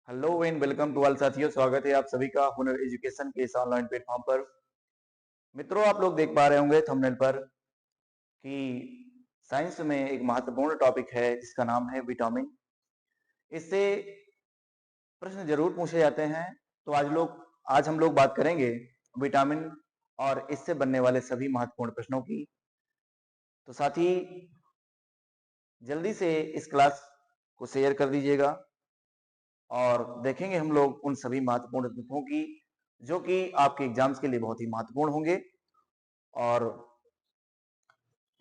Hello and welcome to all साथियों, स्वागत है आप सभी का हुनर एजुकेशन के इस ऑनलाइन प्लेटफॉर्म पर। मित्रों, आप लोग देख पा रहे होंगे थंबनेल पर कि साइंस में एक महत्वपूर्ण टॉपिक है जिसका नाम है विटामिन। इससे प्रश्न जरूर पूछे जाते हैं, तो आज हम लोग बात करेंगे विटामिन और इससे बनने वाले सभी महत्वपूर्ण प्रश्नों की। तो साथी जल्दी से इस क्लास को शेयर कर दीजिएगा और देखेंगे हम लोग उन सभी महत्वपूर्ण तथ्यों की जो कि आपके एग्जाम्स के लिए बहुत ही महत्वपूर्ण होंगे। और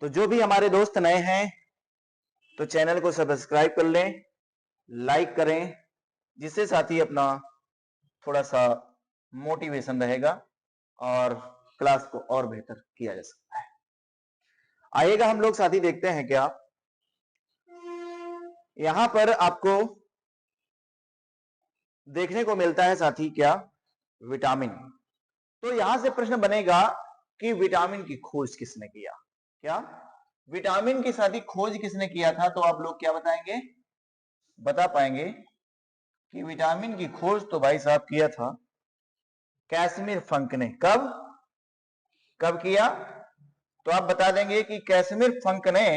तो जो भी हमारे दोस्त नए हैं तो चैनल को सब्सक्राइब कर लें, लाइक करें, जिससे साथी अपना थोड़ा सा मोटिवेशन रहेगा और क्लास को और बेहतर किया जा सकता है। आइएगा हम लोग साथी देखते हैं क्या यहां पर आपको देखने को मिलता है साथी क्या विटामिन। तो यहां से प्रश्न बनेगा कि विटामिन की खोज किसने किया। क्या विटामिन की साथी खोज किसने किया था? तो आप लोग क्या बताएंगे, बता पाएंगे कि विटामिन की खोज तो भाई साहब किया था कैसिमिर फंक ने। कब कब किया? तो आप बता देंगे कि कैसिमिर फंक ने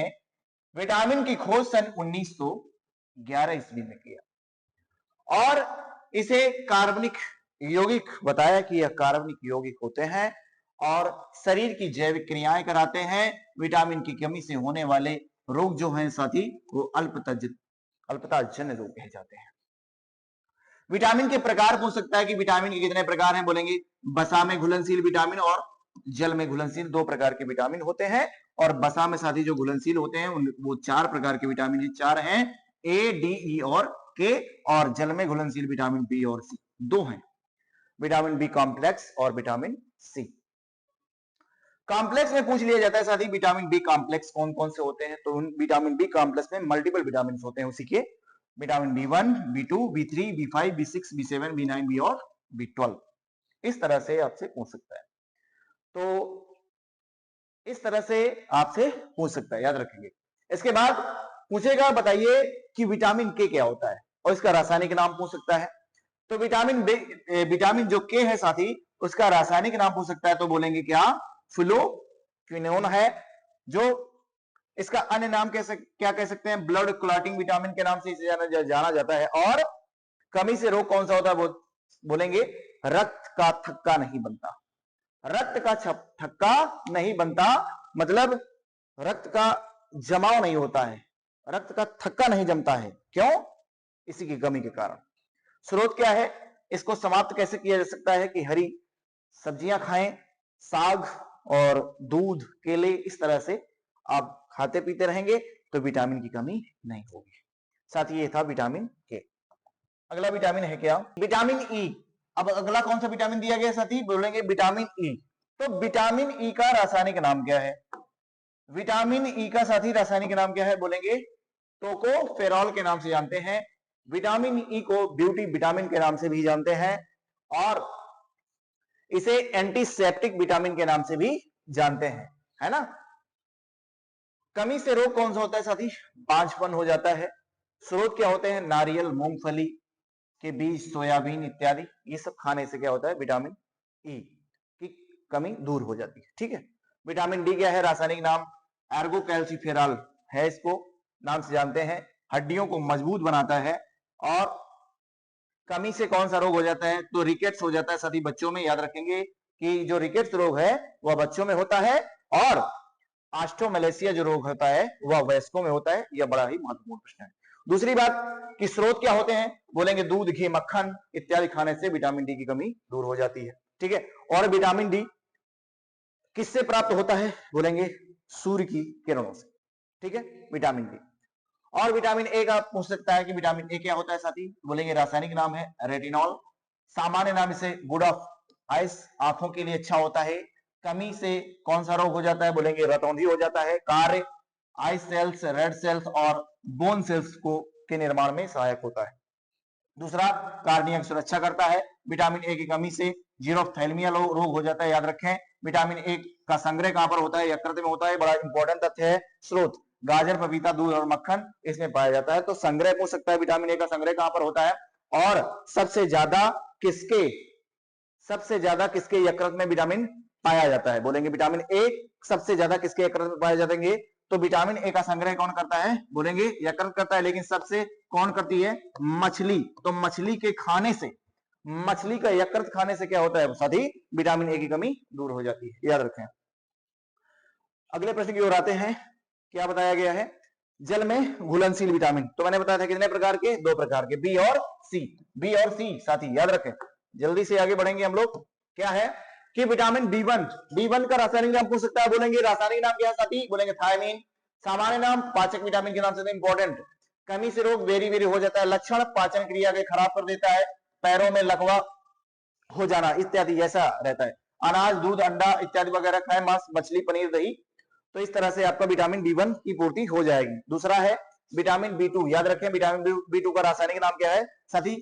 विटामिन की खोज सन 1911 ईस्वी में किया और इसे कार्बनिक यौगिक बताया कि यह कार्बनिक यौगिक होते हैं और शरीर की जैविक क्रियाएं कराते हैं। विटामिन की कमी से होने वाले रोग जो हैं साथी वो अल्पताजन्य रोग कहे जाते हैं। विटामिन के प्रकार पूछ सकता है कि विटामिन के कितने प्रकार हैं? बोलेंगे बसा में घुलनशील विटामिन और जल में घुलनशील, दो प्रकार के विटामिन होते हैं। और बसा में साथी जो घुलनशील होते हैं वो चार प्रकार के विटामिन है, चार हैं, ए, डी, ई और के। और जल में घुलनशील विटामिन बी और सी दो हैं, विटामिन बी कॉम्प्लेक्स और विटामिन सी। कॉम्प्लेक्स में पूछ लिया जाता है साथी विटामिन बी कॉम्प्लेक्स कौन कौन से होते हैं? तो उन विटामिन बी कॉम्प्लेक्स में मल्टीपल विटामिन होते हैं उसी के, vitamin B1, B2, B3, B5, B6, B7, B9, B और B12। इस तरह से आपसे पूछ सकता है। तो इस तरह से आपसे पूछ सकता है, याद रखेंगे। इसके बाद पूछेगा बताइए कि विटामिन के क्या होता है और इसका रासायनिक नाम पूछ सकता है। तो विटामिन जो के है साथी उसका रासायनिक नाम पूछ सकता है। तो बोलेंगे क्या? फ्लोक्विनोन है। जो इसका अन्य नाम क्या कह सकते हैं? ब्लड क्लॉटिंग विटामिन के नाम से इसे जाना जाता है। और कमी से रोग कौन सा होता है? बोलेंगे रक्त का थक्का नहीं बनता। रक्त का थक्का नहीं बनता मतलब रक्त का जमाव नहीं होता है, रक्त का थक्का नहीं जमता है। क्यों? इसी की कमी के कारण। स्रोत क्या है? इसको समाप्त कैसे किया जा सकता है कि हरी सब्जियां खाएं, साग और दूध, केले, इस तरह से आप खाते पीते रहेंगे तो विटामिन की कमी नहीं होगी। साथ ही ये था विटामिन के। अगला विटामिन है क्या? Vitamin E. अब अगला कौन सा विटामिन दिया गया साथी? बोलेंगे विटामिन ई। तो विटामिन ई का रासायनिक नाम क्या है? विटामिन ई का साथी रासायनिक नाम क्या है? बोलेंगे टोकोफेरॉल के नाम से जानते हैं। विटामिन ई को ब्यूटी विटामिन के नाम से भी जानते हैं और इसे एंटीसेप्टिक विटामिन के नाम से भी जानते हैं, है ना। कमी से रोग कौन सा होता है साथी? बांझपन हो जाता है। स्रोत क्या होते हैं? नारियल, मूंगफली के बीज, सोयाबीन इत्यादि। ये सब खाने से क्या होता है? विटामिन ई की कमी दूर हो जाती है। ठीक है। विटामिन डी क्या है? रासायनिक नाम एर्गोकैल्सिफेरॉल है, इसको नाम से जानते हैं। हड्डियों को मजबूत बनाता है। और कमी से कौन सा रोग हो जाता है? तो रिकेट्स हो जाता है साथी बच्चों में। याद रखेंगे कि जो रिकेट्स रोग है वह बच्चों में होता है और ऑस्टियोमैलेशिया जो रोग होता है वह वयस्कों में होता है। यह बड़ा ही महत्वपूर्ण प्रश्न है। दूसरी बात कि स्रोत क्या होते हैं? बोलेंगे दूध, घी, मक्खन इत्यादि खाने से विटामिन डी की कमी दूर हो जाती है। ठीक है। और विटामिन डी किससे प्राप्त होता है? बोलेंगे सूर्य की किरणों से। ठीक है, विटामिन डी। और विटामिन ए का पूछ सकता है कि विटामिन ए क्या होता है साथी? बोलेंगे रासायनिक नाम है रेटिनॉल। सामान्य नाम इसे गुड ऑफ आइस, आंखों के लिए अच्छा होता है। कमी से कौन सा रोग हो जाता है? बोलेंगे रतौंधी हो जाता है। कार्य आई सेल्स, रेड सेल्स और बोन सेल्स को के निर्माण में सहायक होता है। दूसरा, कार्डियक सुरक्षा करता है। विटामिन ए की कमी से जीरोफ्थैल्मिया रोग हो जाता है। याद रखें, विटामिन ए का संग्रह कहां पर होता है? यकृत में होता है। बड़ा इंपॉर्टेंट तथ्य है। स्रोत गाजर, पपीता, दूध और मक्खन इसमें पाया जाता है। तो संग्रह पूछ सकता है विटामिन ए का संग्रह कहां पर होता है? और सबसे ज्यादा किसके यकृत में विटामिन पाया जाता है? बोलेंगे विटामिन ए सबसे ज्यादा किसके यकृत में पाए जाएंगे? तो विटामिन ए का संग्रह कौन करता है? बोलेंगे यकृत करता है, लेकिन सबसे कौन करती है? मछली। तो मछली के खाने से, मछली का यकृत खाने से क्या होता है साथी? विटामिन ए की कमी दूर हो जाती है, याद रखें। अगले प्रश्न की ओर आते हैं। क्या बताया गया है? जल में घुलनशील विटामिन, तो मैंने बताया था कितने प्रकार के? 2 प्रकार के, बी और सी। बी और सी साथी याद रखें। जल्दी से आगे बढ़ेंगे हम लोग। क्या है कि विटामिन बी1 का रासायनिक नाम पूछ सकता है। बोलेंगे रासायनिक नाम क्या है साथी? बोलेंगे थायमीन। सामान्य नाम पाचक विटामिन के नाम से, इंपॉर्टेंट। कमी से रोग वेरी वेरी हो जाता है। लक्षण पाचन क्रिया के खराब कर देता है, पैरों में लकवा हो जाना इत्यादि ऐसा रहता है। अनाज, दूध, अंडा इत्यादि वगैरह खाएं, मांस, मछली, पनीर, दही, तो इस तरह से आपका विटामिन बी1 की पूर्ति हो जाएगी। दूसरा है विटामिन बी2, याद रखें विटामिन बी2 का रासायनिक नाम क्या है साथी?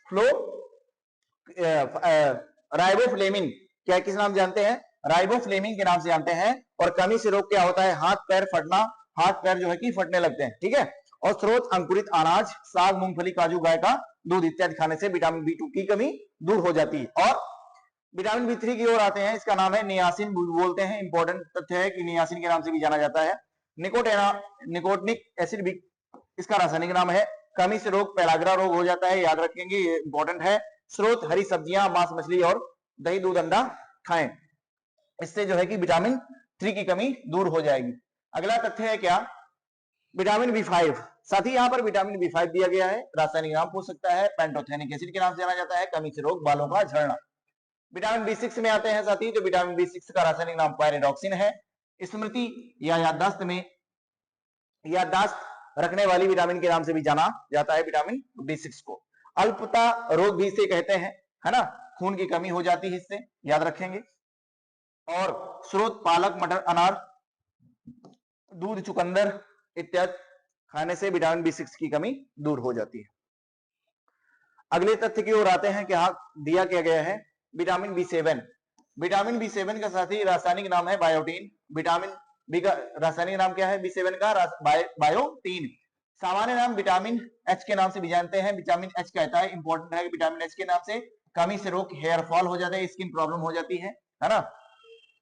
Flow riboflavin. क्या किस नाम जानते हैं? राइबोफ्लेविन के नाम से जानते हैं। और कमी से रोग क्या होता है? हाथ पैर फटना, हाथ पैर जो है कि फटने लगते हैं, ठीक है। और स्रोत अंकुरित अनाज, साग, मूंगफली, काजू, गाय का दूध इत्यादि खाने से विटामिन बी2 की कमी दूर हो जाती है। और विटामिन बी3 की ओर आते हैं। इसका नाम है नियासिन बोलते हैं। इंपॉर्टेंट तथ्य है कि नियासिन के नाम से भी जाना जाता है। निकोटिनिक एसिड भी इसका रासायनिक नाम है। कमी से रोग पेलाग्रा रोग हो जाता है, याद रखेंगे, ये इंपॉर्टेंट है। स्रोत हरी सब्जियां, मांस, मछली और दही, दूध, अंडा खाएं, इससे जो है कि विटामिन 3 की कमी दूर हो जाएगी। अगला तथ्य है क्या? विटामिन बी5 साथी। यहां पर विटामिन बी5 दिया गया है, रासायनिक नाम पूछ सकता है, पेंटोथेनिक एसिड के नाम से जाना जाता है। कमी से रोग बालों का झड़ना। विटामिन बी6 में आते हैं साथी, तो विटामिन बी6 का रासायनिक नाम पायरिडॉक्सिन है। स्मृति या याददाश्त रखने वाली विटामिन के नाम से भी जाना जाता है विटामिन बी6 को। अल्पता रोग भी इसे कहते हैं, है ना। खून की कमी हो जाती है इससे, याद रखेंगे। और स्रोत पालक, मटर, अनार, दूध, चुकंदर इत्यादि खाने से विटामिन बी6 की कमी दूर हो जाती है। अगले तथ्य की ओर आते हैं। क्या दिया क्या गया है? विटामिन बी7। विटामिन बी7 का साथी रासायनिक नाम है बायोटीन। विटामिन बी का रासायनिक नाम क्या है? बी7 का बायोटीन। सामान्य नाम विटामिन एच के नाम से भी जानते हैं। विटामिन एच कहता है, इंपॉर्टेंट है, विटामिन एच के नाम से कमी से रोग हेयर फॉल हो जाता है, स्किन प्रॉब्लम हो जाती है ना।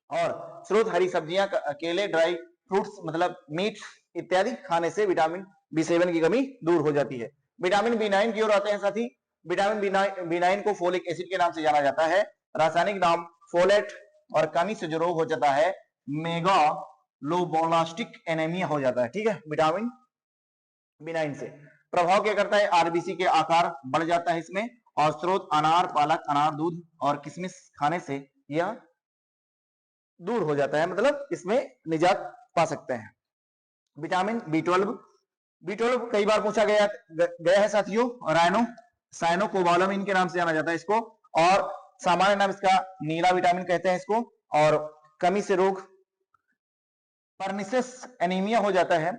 और स्रोत हरी सब्जियां, केले, ड्राई फ्रूट्स मतलब मीट इत्यादि खाने से विटामिन बी7 की कमी दूर हो जाती है। विटामिन बी9 की ओर आते हैं साथी। विटामिन बी9 को फोलिक एसिड के नाम से जाना जाता है। रासायनिक नाम फोलेट। और कमी से जो रोग हो जाता है मेगालोब्लास्टिक एनीमिया हो जाता है, ठीक है, विटामिन बी9 से। प्रभाव क्या करता है? आरबीसी के आकार बढ़ जाता है इसमें। और स्रोत अनार, पालक, अनार, दूध और किशमिश खाने से यह दूर हो जाता है, मतलब इसमें निजात पा सकते हैं। विटामिन बी12 कई बार पूछा गया है साथियों। राइनो साइनोकोबालामिन के नाम से जाना जाता है इसको। और सामान्य नाम इसका नीला विटामिन कहते हैं इसको। और कमी से रोग परनिसिस एनीमिया हो जाता है।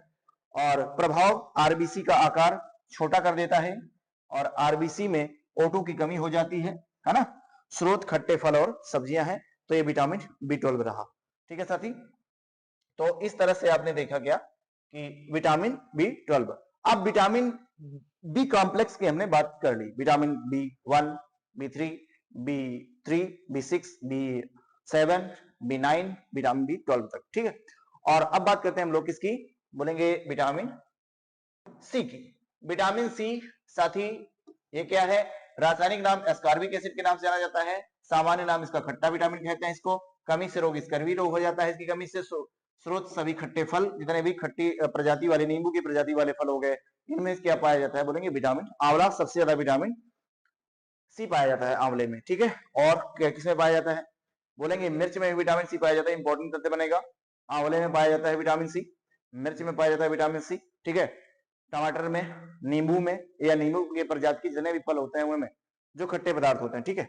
और प्रभाव आरबीसी का आकार छोटा कर देता है। और आरबीसी में O2 की कमी हो जाती है ना। स्रोत खट्टे फल और सब्जियां हैं। तो ये विटामिन बी12 रहा, ठीक है साथी। तो इस तरह से आपने देखा क्या कि विटामिन बी12। अब विटामिन बी कॉम्प्लेक्स की हमने बात कर ली। Vitamin B1, B3, B6, बी7, बी9, vitamin B12 तक, ठीक है। और अब बात करते हैं हम लोग किसकी? बोलेंगे विटामिन सी की। विटामिन सी साथी ये क्या है? रासायनिक नाम एस्कॉर्बिक एसिड के नाम से जाना जाता है। सामान्य नाम इसका खट्टा विटामिन कहते हैं इसको। कमी से रोग स्कर्वी रोग हो जाता है इसकी कमी से। स्रोत सभी खट्टे फल, जितने भी खट्टी प्रजाति वाले, नींबू की प्रजाति वाले फल हो गए, इनमें क्या पाया जाता है? बोलेंगे विटामिन आंवला। सबसे ज्यादा विटामिन सी पाया जाता है आंवले में, ठीक है। और किसमें पाया जाता है? बोलेंगे मिर्च में विटामिन सी पाया जाता है। इंपॉर्टेंट तथ्य बनेगा। आंवले में पाया जाता है विटामिन सी, मिर्च में पाया जाता है विटामिन सी, ठीक है। टमाटर में, नींबू में, या नींबू के प्रजाति के जितने भी फल होते हैं उनमें जो खट्टे पदार्थ होते हैं, ठीक है।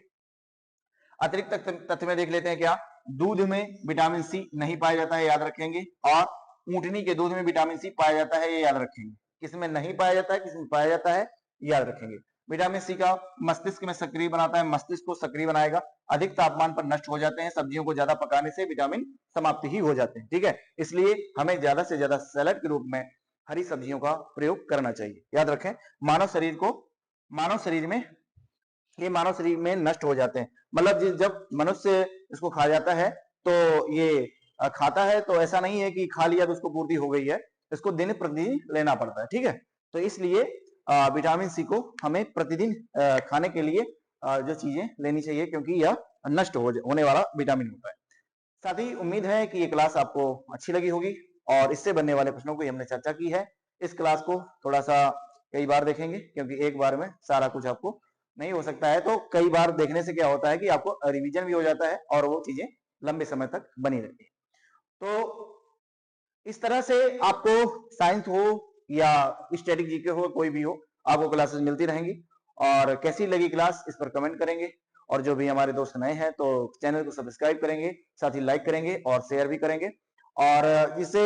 अतिरिक्त तथ्य में देख लेते हैं क्या? दूध में विटामिन सी नहीं पाया जाता है, याद रखेंगे। और ऊंटनी के दूध में विटामिन सी पाया जाता है, ये याद रखेंगे। किसमें नहीं पाया जाता है, किसमें पाया जाता है, याद रखेंगे। विटामिन सी का मस्तिष्क में सक्रिय बनाता है, मस्तिष्क को सक्रिय बनाएगा। अधिक तापमान पर नष्ट हो जाते हैं। सब्जियों को ज्यादा पकाने से विटामिन समाप्ति ही हो जाते हैं, ठीक है। इसलिए हमें ज्यादा से ज्यादा सैलेड के रूप में हरी सब्जियों का प्रयोग करना चाहिए, याद रखें। मानव शरीर को मानव शरीर में, ये मानव शरीर में नष्ट हो जाते हैं। मतलब जब मनुष्य इसको खा जाता है तो ये खाता है तो ऐसा नहीं है कि खा लिया तो उसको पूर्ति हो गई है, इसको दिन प्रतिदिन लेना पड़ता है। ठीक है, तो इसलिए विटामिन सी को हमें प्रतिदिन खाने के लिए जो चीजें लेनी चाहिए, क्योंकि यह नष्ट होने वाला विटामिन होता है। साथ ही उम्मीद है कि ये क्लास आपको अच्छी लगी होगी और इससे बनने वाले प्रश्नों की हमने चर्चा की है। इस क्लास को थोड़ा सा कई बार देखेंगे, क्योंकि एक बार में सारा कुछ आपको नहीं हो सकता है, तो कई बार देखने से क्या होता है कि आपको रिवीजन भी हो जाता है और वो चीजें लंबे समय तक बनी रहती है। तो इस तरह से आपको साइंस हो या स्टैटिक जीके हो, कोई भी हो, आपको क्लासेस मिलती रहेंगी। और कैसी लगी क्लास इस पर कमेंट करेंगे, और जो भी हमारे दोस्त नए हैं तो चैनल को सब्सक्राइब करेंगे, साथ ही लाइक करेंगे और शेयर भी करेंगे। और जिससे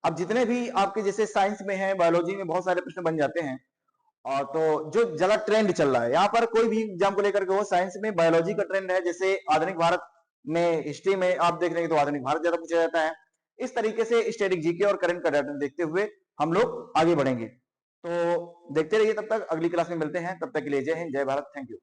अब जितने भी आपके जैसे साइंस में है, बायोलॉजी में बहुत सारे प्रश्न बन जाते हैं, और तो जो ज्यादा ट्रेंड चल रहा है यहाँ पर, कोई भी एग्जाम को लेकर के हो, साइंस में बायोलॉजी का ट्रेंड है। जैसे आधुनिक भारत में हिस्ट्री में आप देख रहे हैं तो आधुनिक भारत ज्यादा पूछा जाता है। इस तरीके से स्टैटिक जीके और करंट का डाटा देखते हुए हम लोग आगे बढ़ेंगे। तो देखते रहिए, तब तक अगली क्लास में मिलते हैं, तब तक के लिए जय हिंद, जय भारत, थैंक यू।